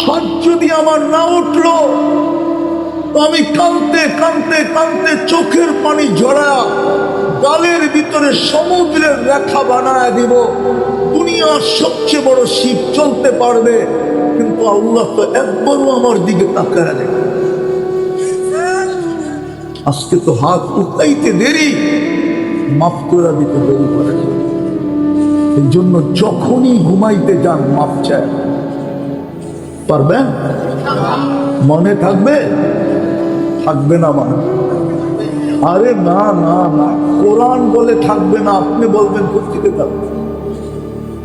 হাত যদি আমার না উঠলো তো আমি কাঁদতে কাঁদতে কাঁদতে চোখের পানি ঝরা গালের ভিতরে সমুদ্রের রেখা বানায় দিব। দুনিয়ার সবচেয়ে বড় শিপ চলতে পারবে, কিন্তু আল্লাহ তো একবারও আমার দিকে তাকায় নেই। আজকে তো হাত উঠাইতে দেরি, মাফ করে দিতে দেরি করে। এই জন্য যখনই ঘুমাইতে যান মাফ চায়। পারবেন? মনে থাকবে? থাকবে না মানে? আরে না না না, কোরআন বলে থাকবে না, আপনি বলবেন কোথেকে থাকবে?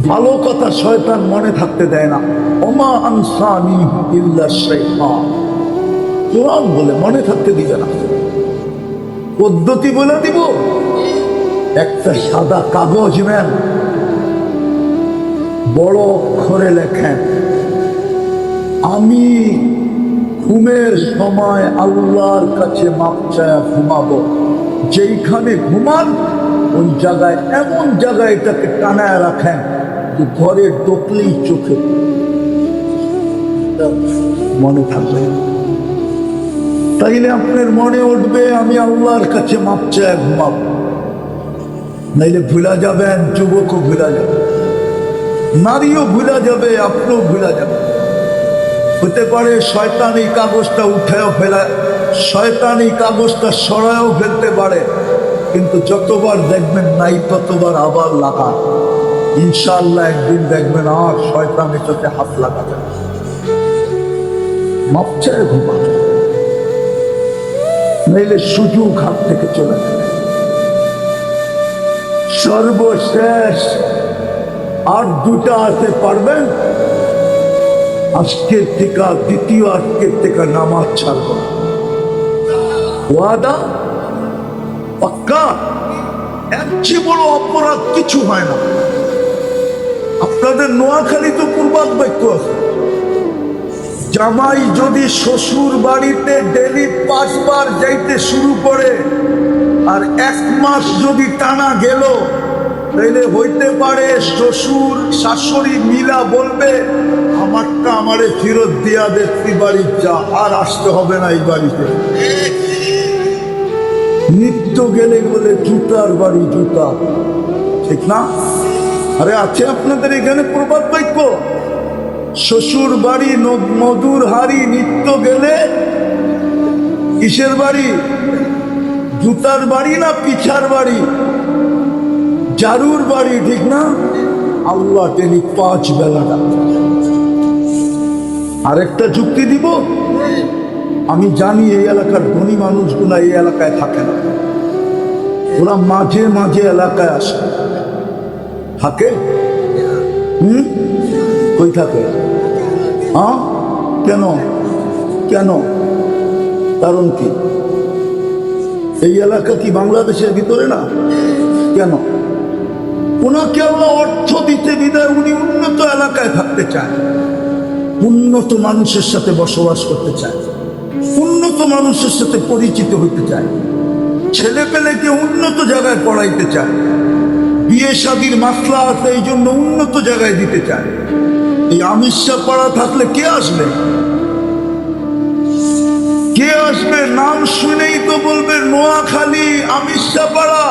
ভালো কথা শয়তান মনে থাকতে দেয় না। ওমা আনসানি ইল্লা শাইতান, কোরআন বলে মনে থাকতে দিবে না। পদ্ধতি বলে দিব, একটা সাদা কাগজ নেন, বড় অক্ষরে লেখেন, আমি ঘুমের সময় আল্লাহর কাছে মাপ চায়া ঘুমাবো। যেইখানে ঘুমান ওই জায়গায়, এমন জায়গায় এটাকে টানায় রাখেন যে ঘরে ঢুকলেই চোখে মনে থাকবে। তাইলে আপনার মনে উঠবে আমি আল্লাহর কাছে মাপ চায়া ঘুমাবো। নাইলে ভুলা যাবেন, যুবকও ভুলা যাবে, নারীও ভুলা যাবে, আপনিও ভুলা যাবে। হতে পারে শয়তান এই কাগজটা উঠেও ফেলা, শয়তান এই কাগজটা সরায়ও ফেলতে পারে, কিন্তু যতবার দেখবেন নাই ততবার আবার লাগান। ইনশাআল্লাহ একদিন দেখবেন আর শয়তানের সাথে হাত লাগাবে। মাপ চায় ঘুমাবে, নাইলে সুযোগ হাত থেকে চলে যাবে। সর্বশেষ আর দুটা আছে, পারবেন? আজকের থেকে, দ্বিতীয় আজকের থেকে নামাজ ছাড়ব। ওয়াদা পাক্কা? এর চেয়ে বড় অপরাধ কিছু হয় না। আপনাদের নোয়াখালী তো পূর্বাদ বাক্য আছে, জামাই যদি শ্বশুর বাড়িতে ডেলি 5 বার যাইতে শুরু করে আর 1 মাস যদি টানা গেল, তাইলে হইতে পারে শ্বশুর শাশুড়ি মিলা বলবে আমারটা আমারে ফেরত দিয়া দে, তুই বাড়ি যা, আর আসতে হবে না এই বাড়িতে। নিত্য গেলে বলে জুতার বাড়ি জুতা, ঠিক না? আরে আছে আপনাদের এখানে প্রবাদ বাক্য, শ্বশুর বাড়ি মধুর হাড়ি, নিত্য গেলে কিসের বাড়ি? জুতার বাড়ি না পিছার বাড়ি? জারুর বাড়ি, ঠিক না? আল্লাহ টেনি 5 বেলা ডাক্তার। আরেকটা যুক্তি দিব, আমি জানি এই এলাকার ধনী মানুষগুলা এই এলাকায় থাকে না, ওরা মাঝে মাঝে এলাকায় আসে। থাকে? কই থাকে? হ্যাঁ, কেন কেন? কারণ কি? এই এলাকা কি বাংলাদেশের ভিতরে না? কেন? ওনাকে আল্লাহ অর্থ দিতে বিদায় উনি উন্নত এলাকায় থাকতে চায়, উন্নত মানুষের সাথে বসবাস করতে চায়, উন্নত মানুষের সাথে পরিচিত হইতে চায়, ছেলে পেলেকে উন্নত জায়গায় পড়াইতে চায়, বিয়ে শাদীর মাসলা আছে এই জন্য উন্নত জায়গায় দিতে চায়। এই আমিষা পাড়া থাকলে কে আসবে? কে আসবে? নাম শুনেই তো বলবে নোয়াখালী আমিষা পাড়া,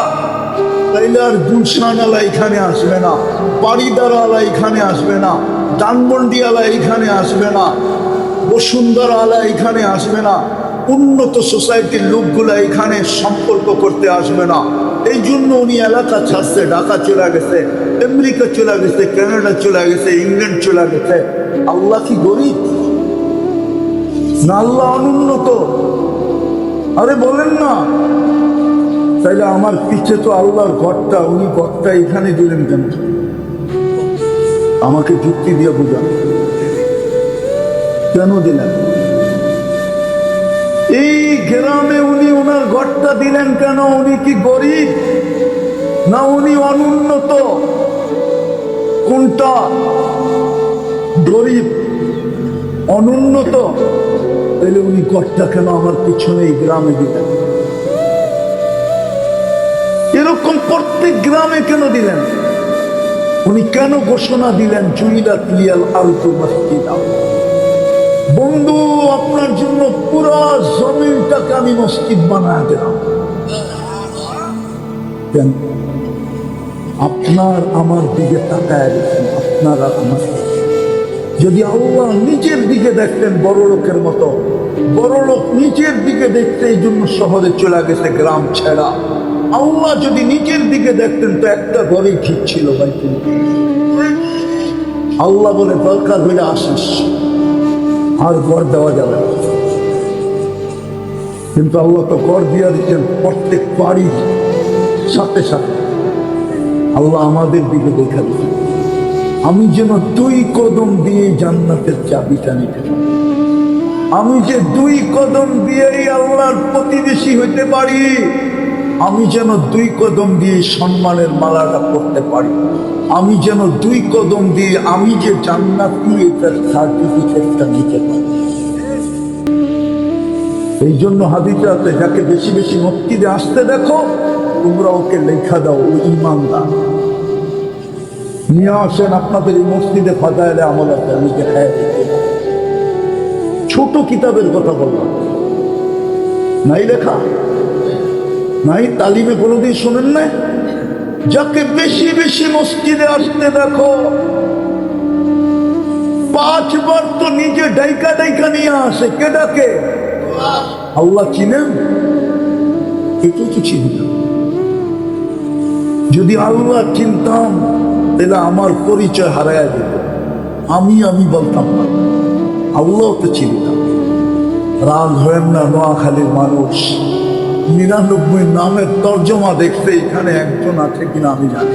তাইলে আর গুলশানওয়ালা এখানে আসবে না, বাড়িদারওয়ালা এখানে আসবে না, ধানমন্ডিওয়ালা এখানে আসবে না, বসুন্ধরাওয়ালা এখানে আসবে না, উন্নত সোসাইটির লোকগুলা এখানে সম্পর্ক করতে আসবে না। এই জন্য উনি এলাকা ছাড়ছে, ঢাকা চলে গেছে, আমেরিকা চলে গেছে, কানাডা চলে গেছে, ইংল্যান্ড চলে গেছে। আল্লাহ কি গরিব না? আল্লাহ অনুন্নত? আরে বলেন না। তাইলে আমার পিছে তো আল্লাহর ঘরটা, উনি ঘরটা এখানে দিলেন কেন? আমাকে যুক্তি দিয়ে বোঝান, কেন দিলেন? এই গ্রামে উনি ওনার ঘরটা দিলেন কেন? উনি কি গরিব না উনি অনুন্নত? কোনটা? গরিব, অনুন্নত? তাইলে উনি ঘরটা কেন আমার পিছনে এই গ্রামে দিলেন? এরকম প্রত্যেক গ্রামে কেন দিলেন? উনি কেন ঘোষণা দিলেন জুইলাত লিয়াল আরদু মাসজিদা? পুরো জমিনটাকে আমি মসজিদ বানায় দিলাম। কেন? আপনার আমার দিকে তাকায় দেখেন, আপনার আর আমার দিকে। যদি আল্লাহ নিচের দিকে দেখতেন বড় লোকের মতো, বড় লোক নিচের দিকে দেখতে এই জন্য শহরে চলে গেছে গ্রাম ছেড়া। আল্লাহ যদি নিচের দিকে দেখতেন তো একটা ঘরেই ঠিক ছিল ভাই। তুমি আল্লাহ বলে দরকার হইলে আসিস, আর ঘর দেওয়া যাবে না। কিন্তু আল্লাহ তো ঘর দিয়া দিচ্ছেন প্রত্যেক বাড়ির সাথে সাথে। আল্লাহ আমাদের দিকে দেখা দিচ্ছেন, আমি যেন 2 কদম দিয়ে জান্নাতের চাবিটা নিতে পারি। আমি যে 2 কদম দিয়েই আল্লাহর প্রতিবেশী হইতে পারি। আমি যেন 2 কদম দিয়ে সম্মানের মালাটা পড়তে পারি। আমি যেন 2 কদম দিয়ে আমি যে জান্নাতি এটার সার্টিফিকেটটা নিতে পারি। এই জন্য হাদিসে আছে, যাকে বেশি বেশি মসজিদে আসতে দেখো তোমরা ওকে লেখা দাও ও ঈমানদার। নিয়ে আসেন আপনাদের এই মসজিদে ফাদায়েলে আমল আছে, আমি দেখায় দেখতে। ছোট কিতাবের কথা বললাম, নাই লেখা, নাই তালিমে কোনোদিন শোনেন না? যাকে বেশি বেশি মসজিদে আসতে দেখো 5 বার তো নিজে ডাইকা ডাইকা নিয়ে আসে। কে ডাকে? আল্লাহ চিনেন? একটু তো চিনি না। যদি আল্লাহ চিনতাম তাহলে আমার পরিচয় হারাইয়া যেত। আমি বলতাম না, আল্লাহ তো চিনতাম। রাগ হয়েন না নোয়াখালীর মানুষ, 99 নামের তর্জমা দেখতে এখানে একজন আছে কিনা আমি জানি,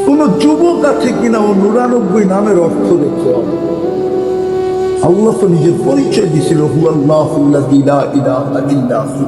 কোন যুবক আছে কিনা ও 99 নামের অর্থ দেখতে হবে। আল্লাহ তো নিজের পরিচয় দিয়েছিল, হুয়াল্লাহুল্লাযী লা ইলাহা ইল্লা হু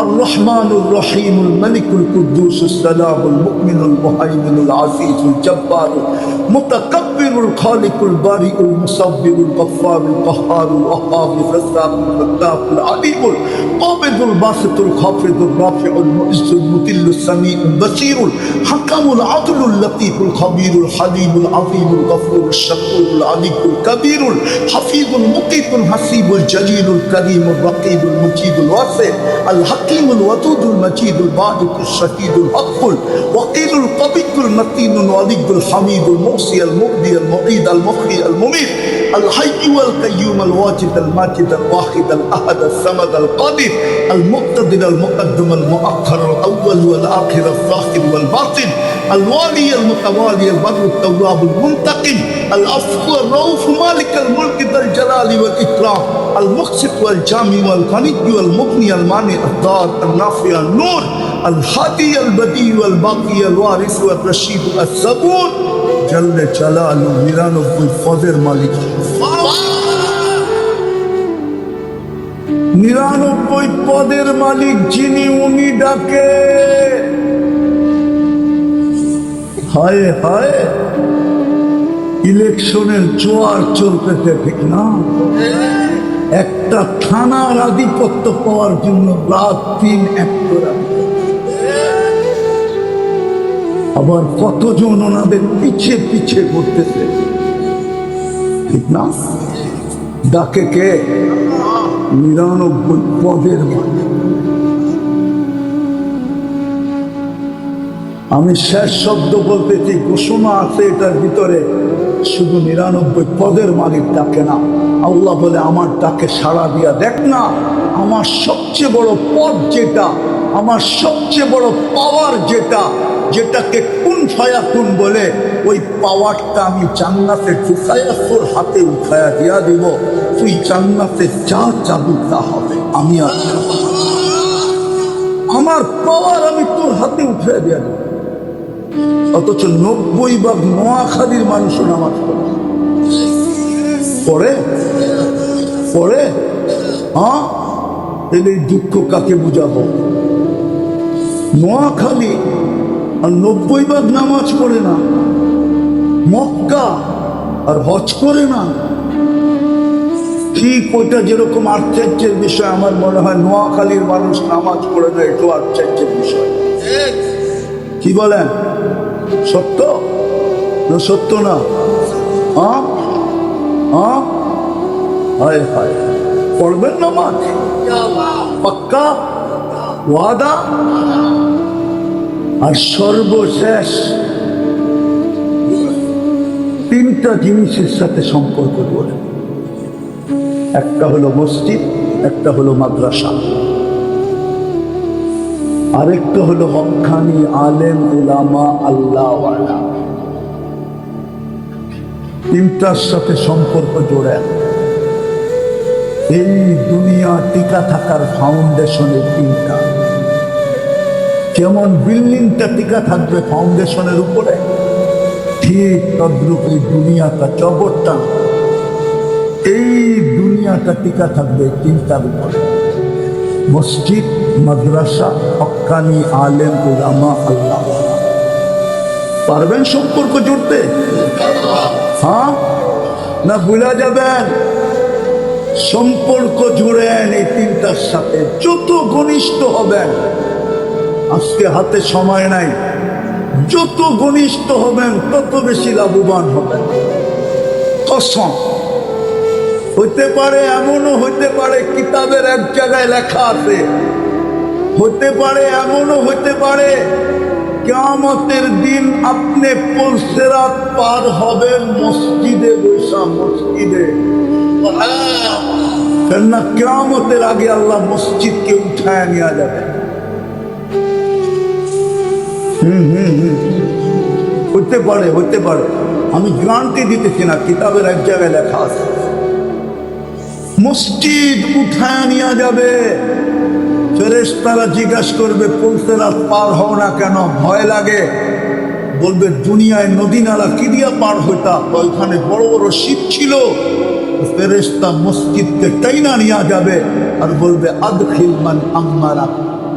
আর-রহমানুর রহিমুল মালিকুল কুদ্দুসুস সালামুল মুমিনুল মুহাইমিনুল আজিজুল জব্বারুল মুতাকাব্বিরুল খালিকুল বারিউল মুসাব্বিরুল গফফারুল কাহ্হারুল ওয়াহ্হাবুর রাজ্জাকুল ফাত্তাহুল আলিমুল কাবিদুল বাসিতুল খাফিদুর রাফিউল মুইজ্জুল মুতিল্লুস সামিউল বাসীরুল হাকামুল আদলুল লতীফুল খাবীরুল হালিমুল আযীমুল গফুরুশ শাকুরুল আলিকুল কবীরুল হাফিজুল মুকিতুল হাসিবুল জলিলুল করিমুর রকিবুল মুজিদুল ওয়াসি الحكيم الودود المجيد الباعث الشهيد الحق الوكيل القوي المتين الولي الحميد المحصي المبدي المعيد المحيي المميت الحي والقيوم الواجد الماجد الواحد الاحد الصمد القادر المقتدر المقدم المؤخر الاول والاخر الظاهر والباطن الوالي المتوالي البر التواب المنتقم العفو الرؤوف مالك الملك ذا الجلال والاكرام المقسط والجامع والغني والمغني المانع الضار النافع النور الهادي البديع والباقي الوارث والرشيد الصبور جل جلاله 99 পদের মালিক। 99 পদের মালিক যিনি, উনি ডাকে। হায় হায়, ইলেকশনের জোয়ার চলতেছে, ঠিক না? একটা থানার আধিপত্য পাওয়ার জন্য রাত দিন এক করে, আবার কতজন ওনাদের পিছে পিছে ঘুরতেছে, ঠিক না? ডাকে কে? 99 পদের মালিক। আমি শেষ শব্দ বলতেছি, ঘোষণা আছে এটার ভিতরে, শুধু 99 পদের মালিক ডাকে না। আল্লাহ বলে আমার ডাকে সাড়া দিয়া দেখ না, আমার সবচেয়ে বড় পদ যেটা, আমার সবচেয়ে বড় পাওয়ার যেটা, যেটাকে কুন ফায়াকুন বলে, ওই পাওয়ারটা আমি জান্নাতে ঢুকাইয়া তোর হাতে উঠাইয়া দিয়া দিব। তুই জান্নাতে যা চাবি তা হবে। আমি আর আমার পাওয়ার আমি তোর হাতে উঠাইয়া দিয়া দিব। অথচ 90 নোয়াখালীর মানুষও নামাজ পড়ে পড়ে। হ্যাঁ, তাহলে এই দুঃখ কাকে বুঝাবো? নোয়াখালী আর 90 নামাজ পড়ে না, মক্কা আর হজ করে না। ঠিক ওইটা যেরকম আশ্চর্যের বিষয়, আমার মনে হয় নোয়াখালীর মানুষ নামাজ পড়ে না, একটু আশ্চর্যের বিষয়। কি বলেন? সত্য না সত্য না? হায় হায়, পড়বেন নামাজ পাক্কা ওয়াদা। আর সর্বশেষ তিনটা জিনিসের সাথে সম্পর্ক করে, একটা হলো মসজিদ, একটা হলো মাদ্রাসা, আরেকটা হলো হক্কানি আলেম উলামা আল্লাহওয়ালা। তিনটার সাথে সম্পর্ক জোড়েন। এই দুনিয়া টিকা থাকার ফাউন্ডেশনের তিনটা। যেমন বিল্ডিংটা টিকা থাকবে ফাউন্ডেশনের উপরে, ঠিক তদ্রুপ এই দুনিয়াটা জগৎটা, এই দুনিয়াটা টিকা থাকবে তিনটার উপরে, মসজিদ, মাদ্রাসা, হক্কানি আলেম উলামা আল্লাহ। পারবেন সম্পর্ক জুড়তে? হ্যাঁ না ভুলে যাবেন? সম্পর্ক জুড়েন এই তিনটার সাথে, যত ঘনিষ্ঠ হবেন। আজকে হাতে সময় নাই, যত ঘনিষ্ঠ হবেন তত বেশি লাভবান হবেন। কসম। হইতে পারে, এমনও হইতে পারে কিতাবের এক জায়গায় লেখা আছে, হইতে পারে এমনও হইতে পারে কিয়ামতের দিন আপনি পুলসিরাত পার হবেন মসজিদে বসা, মসজিদে। কেননা কিয়ামতের আগে আল্লাহ মসজিদকে উঠায় নিয়ে যাবে। হইতে পারে, হইতে পারে, আমি গ্যারান্টি দিতেছি না, কিতাবের এক জায়গায় লেখা আছে মসজিদ উঠায় নিয়ে যাবে। ফেরেশতারা জিজ্ঞাসা করবে পুলসিরাত পার হও না কেন? ভয় লাগে। বলবে দুনিয়ায় নদী নালা কি দিয়া পার হইতা? ওইখানে বড় বড় শীত ছিল। ফেরেশতা মসজিদকে টাইনা নিয়ে যাবে আর বলবে আদখিল মান আমারা,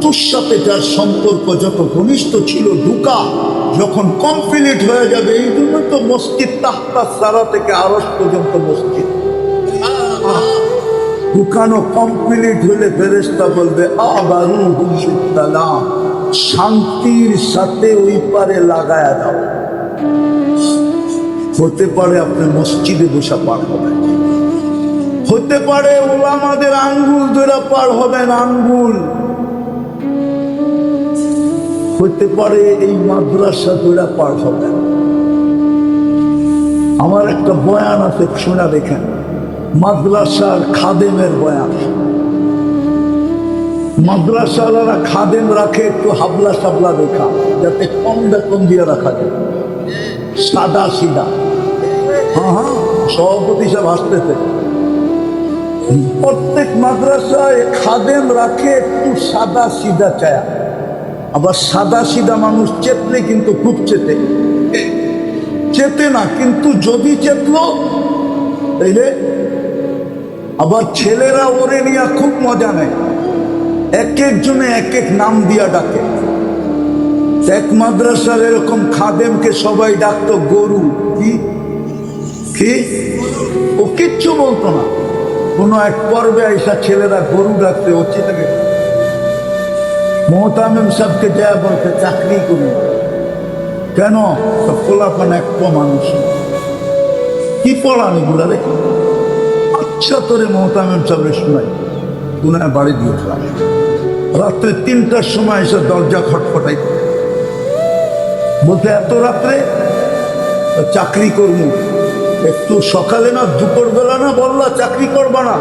তোর সাথে যার সম্পর্ক যত ঘনিষ্ঠ ছিল ঢুকা, যখন কমপ্লিট হয়ে যাবে। এই জন্য তো মসজিদ তাহতা সারা থেকে আরশ পর্যন্ত মসজিদ। ঢুকানো কমপ্লিট হলে ফেরেশতা বলবে আবারুহুম বিসসালাম, শান্তির সাথে ওই পারে লাগায়া দাও। হতে পারে আপনি মসজিদে বসে পার হবেন, হতে পারে ওলামাদের আঙ্গুল ধরে পার হবেন, আঙ্গুল। হতে পারে এই মাদ্রাসা ধরে পার হবেন। আমার একটা বয়ান আছে, শোনা দেখেন, মাদ্রাসার খাদেমের বয়ান। মাদ্রাসাওয়ালারা খাদেম রাখে একটু হাবলা সাবলা দেখা, যাতে কম বেতন দিয়ে রাখা যায়, সাদা সিধা। হ্যাঁ, সভাপতি সাহেব আসতেছে। প্রত্যেক মাদ্রাসায় খাদেম রাখে একটু সাদা সিধা চায়া। আবার সাদা সিধা মানুষ চেতলে কিন্তু খুব চেতে, চেতে না কিন্তু যদি চেতলো তাইলে। আবার ছেলেরা ওরে নিয়ে খুব মজা নেয়, এক একজনে এক এক নাম দিয়া ডাকে। এক মাদ্রাসার এরকম খাদেমকে সবাই ডাকতো গরু। কি কি ও কিচ্ছু বলতো না। কোনো এক পর্বে আইসা ছেলেরা গরু ডাকতে, ও চিন্তা গেছে মোহতামিম সাহেবকে যা বলতে চাকরি করি। কেন? খোলাপান এক মানুষ কি পড়ান এগুলা রে? আচ্ছা তোরে মোহতামিম সাহেবের শোনাই, গুনায় বাড়ি দিয়ে খেলাম। রাত্রে 3টার সময় এসে দরজা খটখটাই, বলতে এত রাত্রে চাকরি করবো। একটু সকালে না দুপুর বেলা না বললা চাকরি করবা না?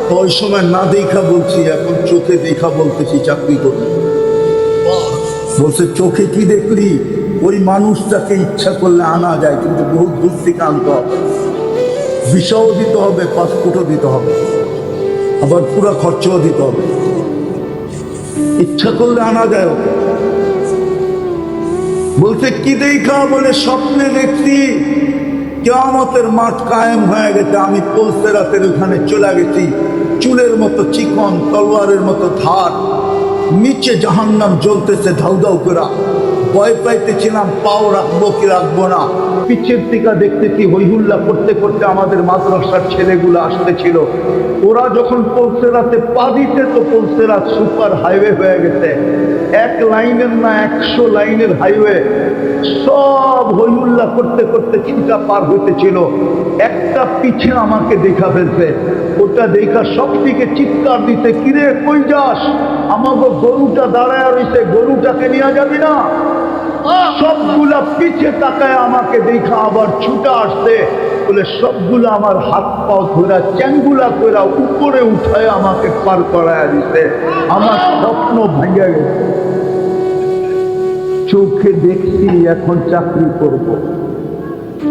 তো ওই সময় না দেখা বলছি, এখন চোখে দেখা বলতেছি চাকরি করবো। বলছে চোখে কি দেখলি? ওই মানুষটাকে ইচ্ছা করলে আনা যায়, কিন্তু বহুত দূর থেকে আনতে হবে, ভিসাও দিতে হবে, পাসপোর্টও দিতে হবে, আবার পুরা খরচাও দিতে হবে। ইচ্ছা করলে আনা যায় ওকে। বলতে কি দেখা? বলে স্বপ্নে দেখছি কিয়ামতের মাঠ কায়েম হয়ে গেছে, আমি পুলসিরাতের ওখানে চলে গেছি, চুলের মতো চিকন, তলোয়ারের মতো ধার, নিচে জাহান্নাম জ্বলতেছে ধাউ ধাউ করে। ভয় পাইতেছিলাম পাও রাখবো কি রাখবো না। পিছের দিকে দেখতেছি হইহুল্লা করতে করতে আমাদের মাদ্রাসার ছেলেগুলো আসতেছিল। ওরা যখন পুলসিরাতে পা দিতে তো পুলসিরাত সুপার হাইওয়ে হয়ে গেছে। এক লাইনের না 100 লাইনের হাইওয়ে, সব হইহুল্লা করতে করতে চিন্তা পার হইতেছিল। একটা পিছে আমাকে দেখা ফেলছে, ওটা দেখা সব দিকে চিৎকার দিতে, কিরে কই যাস, আমাকে গরুটা দাঁড়ায় রয়েছে, গরুটাকে নিয়ে যাবি না? সবগুলা পিছে তাকায় আমাকে দেখা আবার ছুটা আসছে, বলে সবগুলো আমার হাত পাও ধরা চ্যাঙ্গুলা করে উপরে উঠায় আমাকে পার করায় দিতে। আমার স্বপ্ন ভেঙে গেছে। চোখে দেখছি এখন চাকরি করব।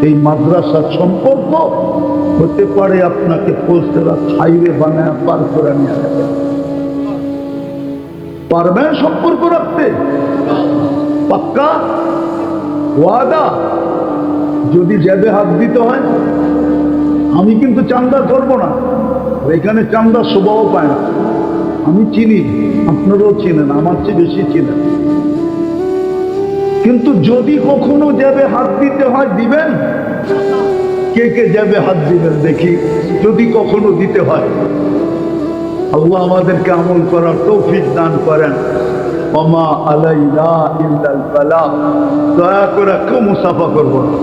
এই মাদ্রাসার সম্পর্ক হতে পারে আপনাকে পোস্টেরা হাইওয়ে বানায় পার করে নিয়ে যাবে। পারবেন সম্পর্ক রাখতে? পাক্কা ওয়াদা? যদি যাবে হাত দিতে হয়, আমি কিন্তু চান্দা করবো না, এখানে চান্দা শোভাও পায় না। আমি চিনি, আপনারাও চিনেন, আমার চেয়ে বেশি চিনেন। কিন্তু যদি কখনো যাবে হাত দিতে হয়, দিবেন? কে কে যাবে হাত দিবেন দেখি, যদি কখনো দিতে হয়। আল্লাহ আমাদেরকে আমল করার তৌফিক দান করেন। ওমা আলাইনা ইল্লাল বালাগ। দয়া করে কেউ মুসাফা করবো না।